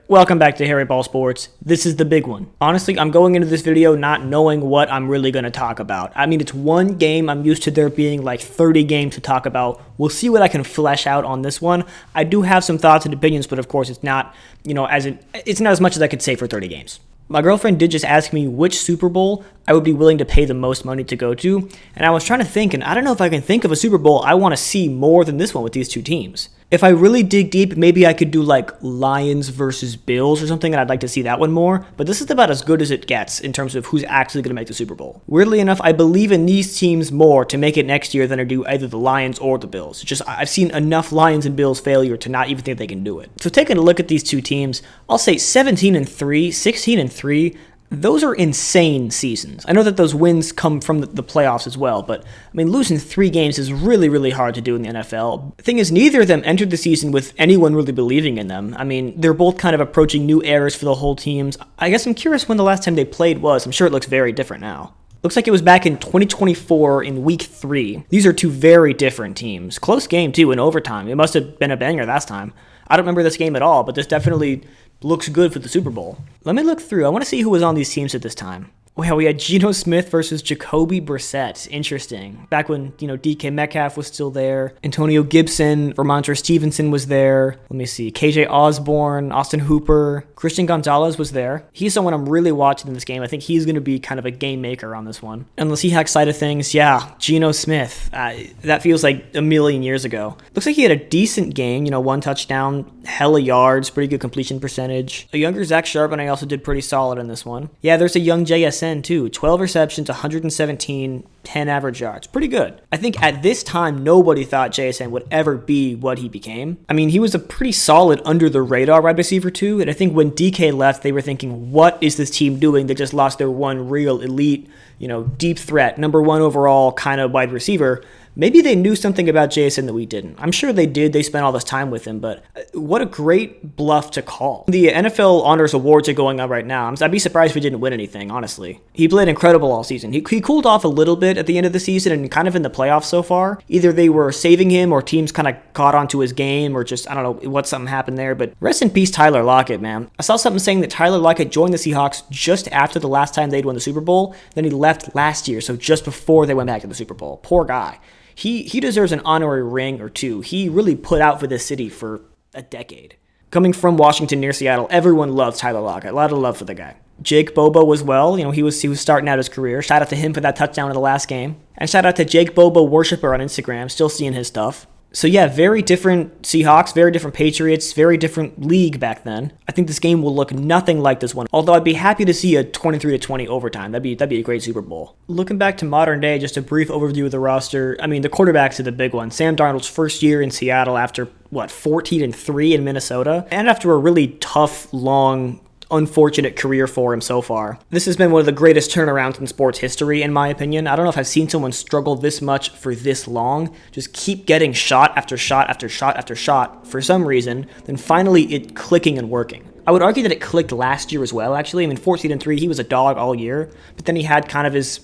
Welcome back to Harry Ball Sports. This is the big one. Honestly, I'm going into this video not knowing what I'm really going to talk about. I mean, it's one game. I'm used to there being like 30 games to talk about. We'll see what I can flesh out on this one. I do have some thoughts and opinions, but of course it's not, it's not as much as I could say for 30 games. My girlfriend did just ask me which Super Bowl I would be willing to pay the most money to go to, and I was trying to think, and I don't know if I can think of a Super Bowl I want to see more than this one with these two teams. If I really dig deep, maybe I could do like Lions versus Bills or something, and I'd like to see that one more, but this is about as good as it gets in terms of who's actually going to make the Super Bowl. Weirdly enough, I believe in these teams more to make it next year than I do either the Lions or the Bills. Just I've seen enough Lions and Bills failure to not even think they can do it. So taking a look at these two teams, I'll say 17-3, 16-3, those are insane seasons. I know that those wins come from the playoffs as well, but I mean, losing 3 games is really, really hard to do in the NFL. The thing is, neither of them entered the season with anyone really believing in them. I mean, they're both kind of approaching new eras for the whole teams. I guess I'm curious when the last time they played was. I'm sure it looks very different now. Looks like it was back in 2024 in week 3. These are two very different teams. Close game, too, in overtime. It must have been a banger last time. I don't remember this game at all, but this definitely looks good for the Super Bowl. Let me look through. I want to see who was on these teams at this time. Wow, we had Geno Smith versus Jacoby Brissett. Interesting. Back when, DK Metcalf was still there. Antonio Gibson, Vermonter Stevenson was there. Let me see. KJ Osborne, Austin Hooper, Christian Gonzalez was there. He's someone I'm really watching in this game. I think he's going to be kind of a game maker on this one. And the Seahawks side of things, yeah, Geno Smith. That feels like a million years ago. Looks like he had a decent game, 1 touchdown, hella yards, pretty good completion percentage. A younger Zach Charbonnet also did pretty solid in this one. Yeah, there's a young JSN too. 12 receptions, 117, 10 average yards. Pretty good. I think at this time, nobody thought JSN would ever be what he became. I mean, he was a pretty solid under-the-radar wide receiver too, and I think when DK left, they were thinking, what is this team doing? They just lost their one real elite, deep threat, number 1 overall kind of wide receiver. Maybe they knew something about JSN that we didn't. I'm sure they did. They spent all this time with him, but what a great bluff to call. The NFL Honors Awards are going on right now. I'd be surprised if he didn't win anything, honestly. He played incredible all season. He cooled off a little bit at the end of the season and kind of in the playoffs so far. Either they were saving him or teams kind of caught onto his game or just, I don't know what something happened there, but rest in peace Tyler Lockett, man. I saw something saying that Tyler Lockett joined the Seahawks just after the last time they'd won the Super Bowl. Then he left last year, so just before they went back to the Super Bowl. Poor guy. He deserves an honorary ring or two. He really put out for this city for a decade. Coming from Washington near Seattle, everyone loves Tyler Lockett. A lot of love for the guy. Jake Bobo as well. He was starting out his career. Shout out to him for that touchdown in the last game. And shout out to Jake Bobo Worshipper on Instagram. Still seeing his stuff. So yeah, very different Seahawks, very different Patriots, very different league back then. I think this game will look nothing like this one. Although I'd be happy to see a 23-20 overtime. That'd be a great Super Bowl. Looking back to modern day, just a brief overview of the roster. I mean, the quarterbacks are the big one. Sam Darnold's first year in Seattle after 14-3 in Minnesota, and after a really tough, long, unfortunate career for him so far. This has been one of the greatest turnarounds in sports history, in my opinion. I don't know if I've seen someone struggle this much for this long, just keep getting shot after shot after shot after shot for some reason, then finally it clicking and working. I would argue that it clicked last year as well, actually. I mean, 14-3, he was a dog all year, but then he had kind of his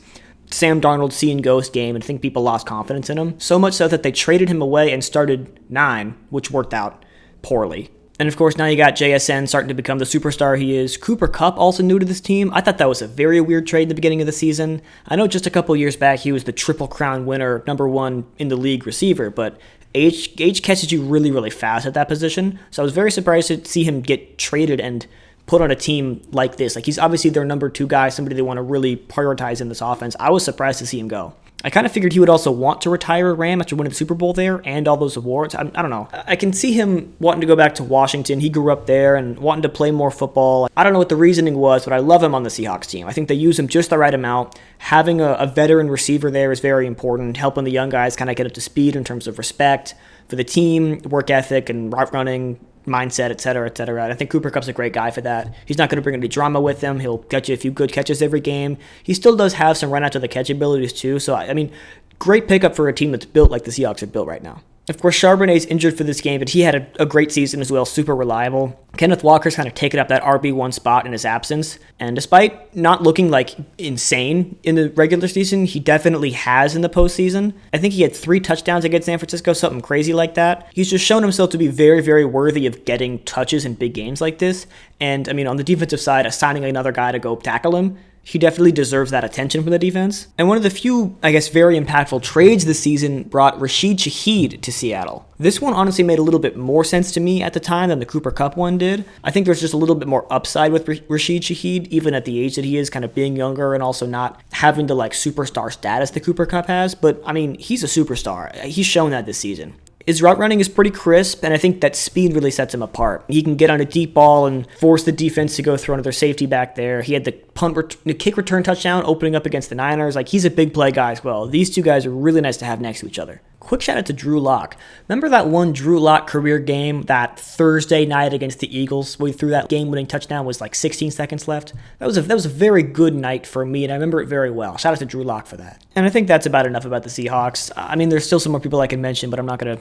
Sam Darnold see and ghost game, and I think people lost confidence in him. So much so that they traded him away and started 9, which worked out poorly. And of course, now you got JSN starting to become the superstar he is. Cooper Kupp also new to this team. I thought that was a very weird trade in the beginning of the season. I know just a couple years back he was the Triple Crown winner, number 1 in the league receiver, but age catches you really, really fast at that position. So I was very surprised to see him get traded and put on a team like this. Like, he's obviously their number 2 guy, somebody they want to really prioritize in this offense. I was surprised to see him go. I kind of figured he would also want to retire a Ram after winning the Super Bowl there and all those awards. I don't know. I can see him wanting to go back to Washington. He grew up there and wanting to play more football. I don't know what the reasoning was, but I love him on the Seahawks team. I think they use him just the right amount. Having a veteran receiver there is very important, helping the young guys kind of get up to speed in terms of respect for the team, work ethic, and route running, mindset, et cetera, et cetera. I think Cooper Kupp's a great guy for that. He's not going to bring any drama with him. He'll get you a few good catches every game. He still does have some run out to the catch abilities too. So, I mean, great pickup for a team that's built like the Seahawks are built right now. Of course, Charbonnet's injured for this game, but he had a great season as well, super reliable. Kenneth Walker's kind of taken up that RB1 spot in his absence, and despite not looking like insane in the regular season, he definitely has in the postseason. I think he had 3 touchdowns against San Francisco, something crazy like that. He's just shown himself to be very, very worthy of getting touches in big games like this, and I mean, on the defensive side, assigning another guy to go tackle him, he definitely deserves that attention from the defense. And one of the few, I guess, very impactful trades this season brought Rashid Shaheed to Seattle. This one honestly made a little bit more sense to me at the time than the Cooper Kupp one did. I think there's just a little bit more upside with Rashid Shaheed, even at the age that he is, kind of being younger and also not having the like superstar status that Cooper Kupp has. But I mean, he's a superstar. He's shown that this season. His route running is pretty crisp, and I think that speed really sets him apart. He can get on a deep ball and force the defense to go through another safety back there. He had the kick return touchdown opening up against the Niners. Like, he's a big play guy as well. These two guys are really nice to have next to each other. Quick shout out to Drew Lock. Remember that one Drew Lock career game that Thursday night against the Eagles where he threw that game-winning touchdown with like 16 seconds left? That was a very good night for me, and I remember it very well. Shout out to Drew Lock for that. And I think that's about enough about the Seahawks. I mean, there's still some more people I can mention, but I'm not gonna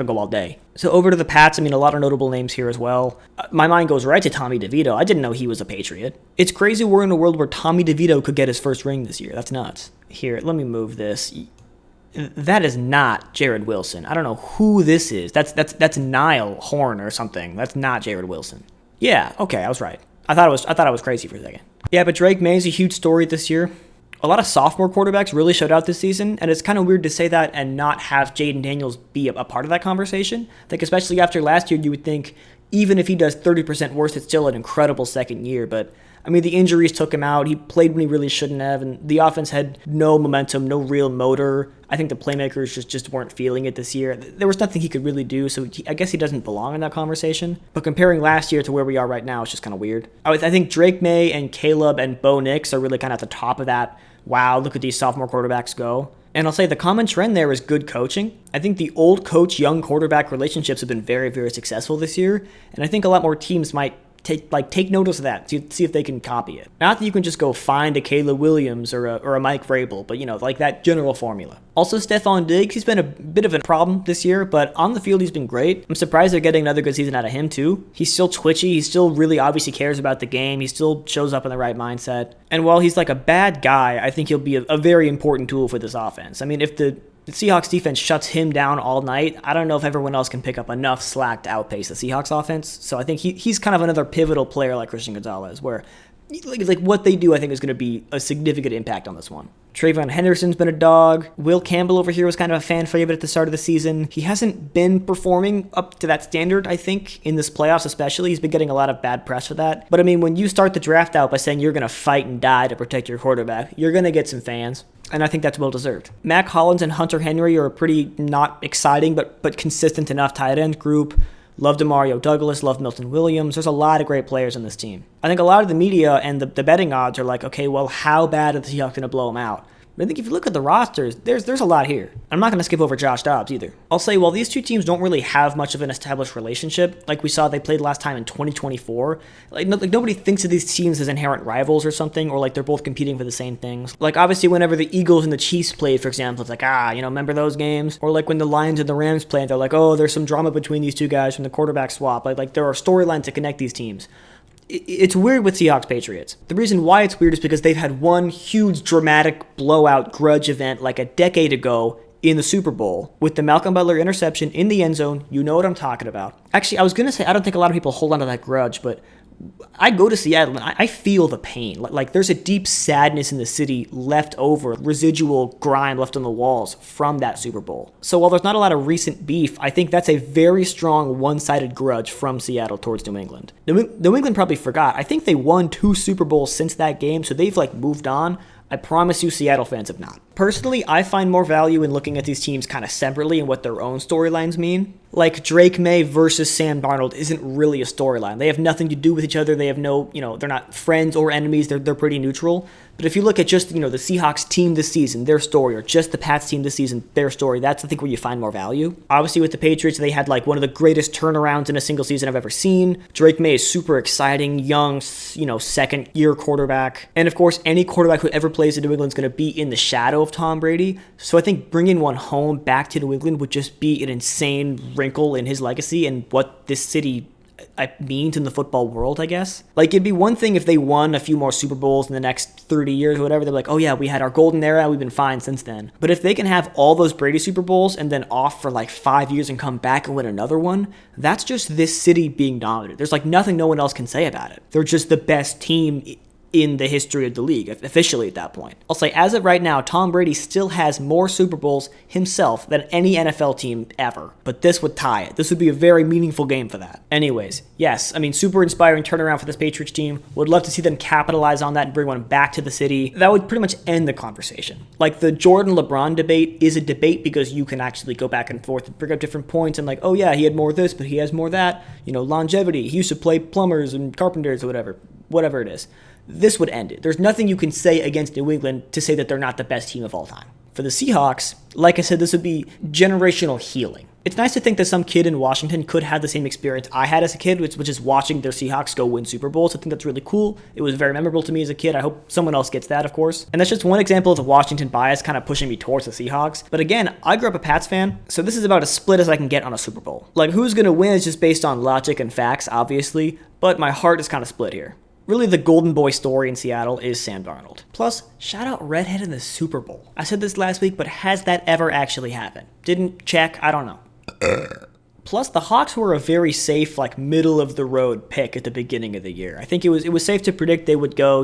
go all day. So over to the Pats, I mean, a lot of notable names here as well. My mind goes right to Tommy DeVito. I didn't know he was a Patriot. It's crazy we're in a world where Tommy DeVito could get his first ring this year. That's nuts. Here, let me move this. That is not Jared Wilson. I don't know who this is. That's Niall Horn or something. That's not Jared Wilson. Yeah, okay, I was right. I thought I was crazy for a second. Yeah, but Drake May is a huge story this year. A lot of sophomore quarterbacks really showed out this season, and it's kind of weird to say that and not have Jaden Daniels be a part of that conversation. I think especially after last year, you would think even if he does 30% worse, it's still an incredible second year, but I mean, the injuries took him out. He played when he really shouldn't have, and the offense had no momentum, no real motor. I think the playmakers just weren't feeling it this year. There was nothing he could really do, so I guess he doesn't belong in that conversation. But comparing last year to where we are right now, it's just kind of weird. I think Drake May and Caleb and Bo Nix are really kind of at the top of that. Wow, look at these sophomore quarterbacks go. And I'll say the common trend there is good coaching. I think the old coach, young quarterback relationships have been very, very successful this year, and I think a lot more teams might take notice of that to see if they can copy it. Not that you can just go find a Caleb Williams or a Mike Vrabel, but like that general formula. Also, Stephon Diggs, he's been a bit of a problem this year, but on the field he's been great. I'm surprised they're getting another good season out of him too. He's still twitchy, he still really obviously cares about the game, he still shows up in the right mindset. And while he's like a bad guy, I think he'll be a very important tool for this offense. I mean, if the Seahawks defense shuts him down all night, I don't know if everyone else can pick up enough slack to outpace the Seahawks offense. So I think he's kind of another pivotal player like Christian Gonzalez, where like what they do, I think, is going to be a significant impact on this one. Trayvon Henderson's been a dog. Will Campbell over here was kind of a fan favorite at the start of the season. He hasn't been performing up to that standard, I think, in this playoffs especially. He's been getting a lot of bad press for that. But I mean, when you start the draft out by saying you're going to fight and die to protect your quarterback, you're going to get some fans. And I think that's well-deserved. Mac Hollins and Hunter Henry are a pretty not exciting but consistent enough tight end group. Love DeMario Douglas, love Milton Williams. There's a lot of great players on this team. I think a lot of the media and the betting odds are like, okay, well, how bad are the Seahawks going to blow them out? But I think if you look at the rosters, there's a lot here. I'm not going to skip over Josh Dobbs either. I'll say, while these two teams don't really have much of an established relationship, like we saw they played last time in 2024, like nobody thinks of these teams as inherent rivals or something, or like they're both competing for the same things. Like obviously whenever the Eagles and the Chiefs played, for example, it's like, remember those games? Or like when the Lions and the Rams played, they're like, oh, there's some drama between these two guys from the quarterback swap. Like there are storylines to connect these teams. It's weird with Seahawks Patriots. The reason why it's weird is because they've had one huge dramatic blowout grudge event like a decade ago in the Super Bowl with the Malcolm Butler interception in the end zone. You know what I'm talking about. Actually, I was going to say, I don't think a lot of people hold on to that grudge, but I go to Seattle and I feel the pain. Like there's a deep sadness in the city left over, residual grime left on the walls from that Super Bowl. So while there's not a lot of recent beef, I think that's a very strong one-sided grudge from Seattle towards New England. New England probably forgot. I think they won 2 Super Bowls since that game, so they've moved on. I promise you Seattle fans have not. Personally, I find more value in looking at these teams kind of separately and what their own storylines mean. Like Drake May versus Sam Darnold isn't really a storyline. They have nothing to do with each other. They have no, they're not friends or enemies. They're pretty neutral. But if you look at just, the Seahawks team this season, their story, or just the Pats team this season, their story, that's, I think, where you find more value. Obviously, with the Patriots, they had, one of the greatest turnarounds in a single season I've ever seen. Drake May is super exciting, young, second-year quarterback. And, of course, any quarterback who ever plays in New England is going to be in the shadow of Tom Brady. So I think bringing one home back to New England would just be an insane wrinkle in his legacy and what this city means in the football world, I guess. Like, it'd be one thing if they won a few more Super Bowls in the next 30 years or whatever. They're like, oh yeah, we had our golden era, we've been fine since then. But if they can have all those Brady Super Bowls and then off for like 5 years and come back and win another one, that's just this city being dominated. There's like nothing no one else can say about it. They're just the best team in the history of the league, officially at that point. I'll say, as of right now, Tom Brady still has more Super Bowls himself than any NFL team ever. But this would tie it. This would be a very meaningful game for that. Anyways, yes, I mean, super inspiring turnaround for this Patriots team. Would love to see them capitalize on that and bring one back to the city. That would pretty much end the conversation. Like, the Jordan-LeBron debate is a debate because you can actually go back and forth and bring up different points and like, oh yeah, he had more of this, but he has more of that. You know, longevity. He used to play plumbers and carpenters or whatever it is. This would end it. There's nothing you can say against New England to say that they're not the best team of all time. For the Seahawks, like I said, this would be generational healing. It's nice to think that some kid in Washington could have the same experience I had as a kid, which is watching their Seahawks go win Super Bowls. I think that's really cool. It was very memorable to me as a kid. I hope someone else gets that, of course. And that's just one example of the Washington bias kind of pushing me towards the Seahawks. But again, I grew up a Pats fan, so this is about as split as I can get on a Super Bowl. Like, who's going to win is just based on logic and facts, obviously, but my heart is kind of split here. Really, the golden boy story in Seattle is Sam Darnold. Plus, shout out Readhead in the Super Bowl. I said this last week, but has that ever actually happened? Didn't check, I don't know. Plus, the Hawks were a very safe, like, middle-of-the-road pick at the beginning of the year. I think it was safe to predict they would go,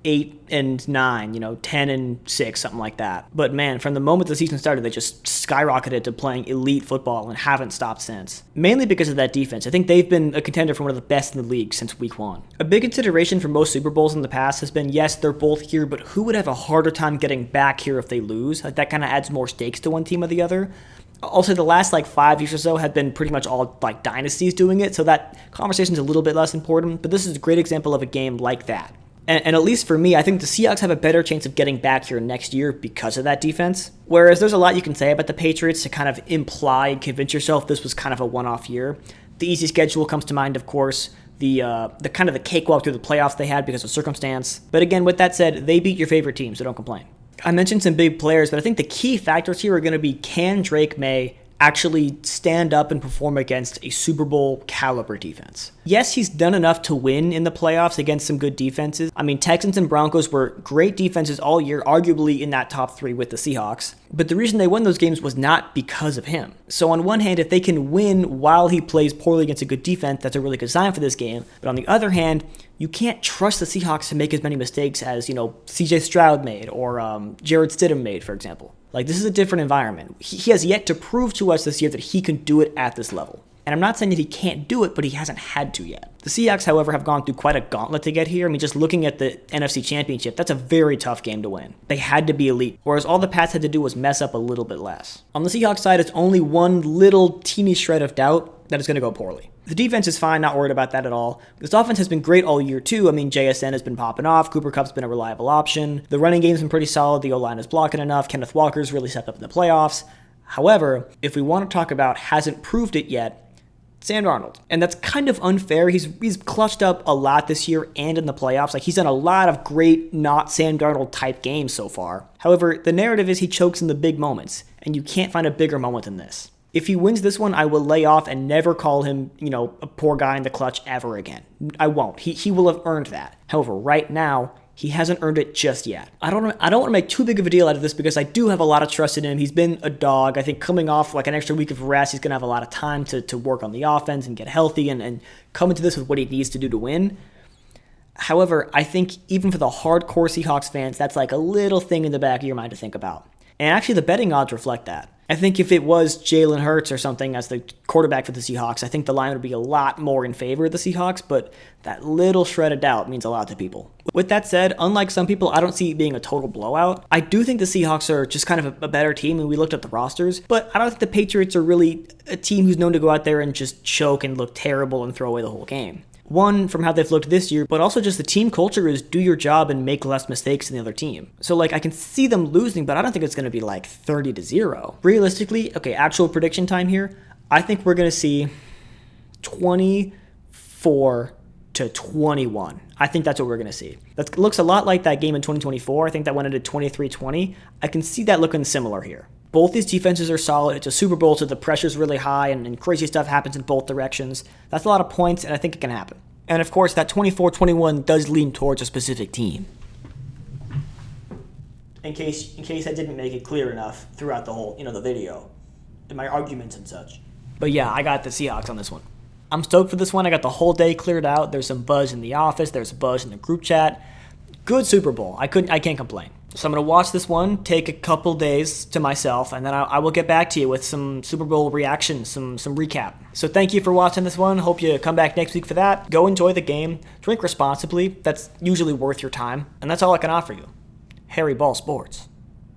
8-9, 10-6, something like that. But man, from the moment the season started, they just skyrocketed to playing elite football and haven't stopped since. Mainly because of that defense. I think they've been a contender for one of the best in the league since week 1. A big consideration for most Super Bowls in the past has been, yes, they're both here, but who would have a harder time getting back here if they lose? Like, that kind of adds more stakes to one team or the other. Also, the last 5 years or so have been pretty much all dynasties doing it, so that conversation's a little bit less important, but this is a great example of a game like that. And at least for me, I think the Seahawks have a better chance of getting back here next year because of that defense. Whereas there's a lot you can say about the Patriots to kind of imply and convince yourself this was kind of a one-off year. The easy schedule comes to mind, of course. The kind of the cakewalk through the playoffs they had because of circumstance. But again, with that said, they beat your favorite team, so don't complain. I mentioned some big players, but I think the key factors here are going to be, can Drake May actually stand up and perform against a Super Bowl caliber defense? Yes, he's done enough to win in the playoffs against some good defenses. I mean, Texans and Broncos were great defenses all year, arguably in that top 3 with the Seahawks. But the reason they won those games was not because of him. So on one hand, if they can win while he plays poorly against a good defense, that's a really good sign for this game. But on the other hand, you can't trust the Seahawks to make as many mistakes as, CJ Stroud made or Jared Stidham made, for example. Like, this is a different environment. He has yet to prove to us this year that he can do it at this level. And I'm not saying that he can't do it, but he hasn't had to yet. The Seahawks, however, have gone through quite a gauntlet to get here. I mean, just looking at the NFC Championship, that's a very tough game to win. They had to be elite, whereas all the Pats had to do was mess up a little bit less. On the Seahawks side, it's only one little teeny shred of doubt that it's going to go poorly. The defense is fine, not worried about that at all. This offense has been great all year too. I mean, JSN has been popping off. Cooper Kupp's been a reliable option. The running game's been pretty solid. The O-line is blocking enough. Kenneth Walker's really stepped up in the playoffs. However, if we want to talk about hasn't proved it yet, Sam Darnold. And that's kind of unfair. He's clutched up a lot this year and in the playoffs. Like, he's done a lot of great, not Sam Darnold type games so far. However, the narrative is he chokes in the big moments, and you can't find a bigger moment than this. If he wins this one, I will lay off and never call him, a poor guy in the clutch ever again. I won't. He will have earned that. However, right now, he hasn't earned it just yet. I don't want to make too big of a deal out of this because I do have a lot of trust in him. He's been a dog. I think coming off an extra week of rest, he's going to have a lot of time to work on the offense and get healthy and come into this with what he needs to do to win. However, I think even for the hardcore Seahawks fans, that's like a little thing in the back of your mind to think about. And actually, the betting odds reflect that. I think if it was Jalen Hurts or something as the quarterback for the Seahawks, I think the line would be a lot more in favor of the Seahawks, but that little shred of doubt means a lot to people. With that said, unlike some people, I don't see it being a total blowout. I do think the Seahawks are just kind of a better team, and we looked at the rosters, but I don't think the Patriots are really a team who's known to go out there and just choke and look terrible and throw away the whole game. One, from how they've looked this year, but also just the team culture is do your job and make less mistakes than the other team. So, I can see them losing, but I don't think it's going to be 30-0. Realistically, okay, actual prediction time here, I think we're going to see 24-20 to 21. I think that's what we're going to see. That looks a lot like that game in 2024. I think that went into 23-20. I can see that looking similar here. Both these defenses are solid. It's a Super Bowl, so the pressure's really high and crazy stuff happens in both directions. That's a lot of points, and I think it can happen. And of course, that 24-21 does lean towards a specific team. In case I didn't make it clear enough throughout the whole, the video, in my arguments and such. But yeah, I got the Seahawks on this one. I'm stoked for this one. I got the whole day cleared out. There's some buzz in the office. There's buzz in the group chat. Good Super Bowl. I can't complain. So I'm going to watch this one, take a couple days to myself, and then I will get back to you with some Super Bowl reaction, some recap. So thank you for watching this one. Hope you come back next week for that. Go enjoy the game. Drink responsibly. That's usually worth your time. And that's all I can offer you. Harry Ball Sports.